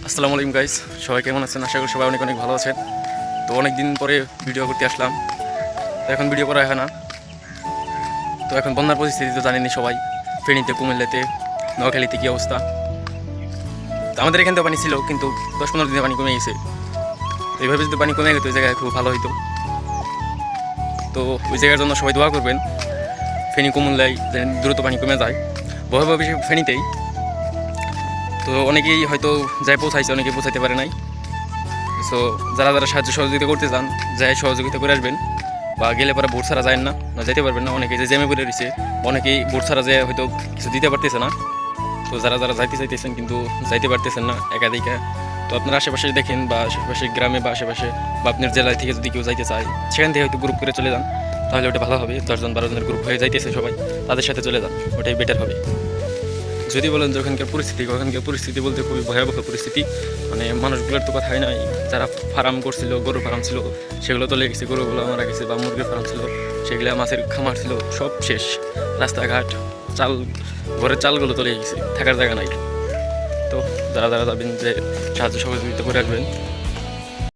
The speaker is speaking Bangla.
আসসালামু আলাইকুম গাইস, সবাই কেমন আছেন? আশা করি সবাই অনেক অনেক ভালো আছেন। তো অনেক দিন পরে ভিডিও করতে আসলাম। তো এখন ভিডিও করা হয় না। তো এখন বন্যার পরিস্থিতি তো জানেনই সবাই, ফেনীতে, কুমিল্লাতে, নোয়াখালীতে কী অবস্থা। তো আমাদের এখান থেকে পানি ছিল, কিন্তু 10-15 দিনে পানি কমে গেছে। তো এইভাবে যদি পানি কমে গেত ওই জায়গায় খুব ভালো হইতো। তো ওই জায়গার জন্য সবাই দোয়া করবেন, ফেনী কুমিল্লায় যেন দ্রুত পানি কমে যায়। ভয়াবহ বেশি ফেনীতেই। তো অনেকেই হয়তো যাই পৌঁছাইছে, অনেকেই পৌঁছাইতে পারে নাই। সো যারা যারা সাহায্য সহযোগিতা করতে চান, যাই সহযোগিতা করে আসবেন, বা গেলে পরে বোট ছাড়া যায় না, যেতে পারবেন না। অনেকে যে জ্যামে পড়ে রয়েছে, অনেকেই বোট ছাড়া যেয়ে হয়তো কিছু দিতে পারতেছে না। তো যারা যারা যাইতে চাইতেছেন কিন্তু যাইতে পারতেছেন না একাধিকা, তো আপনার আশেপাশে দেখেন, বা আশেপাশে গ্রামে বা আশেপাশে বা আপনার জেলায় থেকে যদি কেউ যাইতে চায়, সেখান থেকে হয়তো গ্রুপ করে চলে যান, তাহলে ওটা ভালো হবে। 10-12 জনের গ্রুপ হয়ে যাইতেছে সবাই, তাদের সাথে চলে যান, ওটাই বেটার হবে। যদি বলেন যে ওখানকার পরিস্থিতি বলতে খুবই ভয়াবহ পরিস্থিতি। মানে মানুষগুলোর তো কথাই নাই। যারা ফার্ম করছিল, গরুর ফার্ম ছিল, সেগুলো তো লেগেছে, গরুগুলো মারা গেছে, বা মুরগির ফার্ম ছিল সেগুলো, মাছের খামার ছিল, সব শেষ। রাস্তাঘাট, চাল, ঘরের চালগুলো তো লেগে গেছে, থাকার জায়গা নাই। তো যারা যারা যাবেন, যে সাহায্য সহযোগিতা করে আসবেন,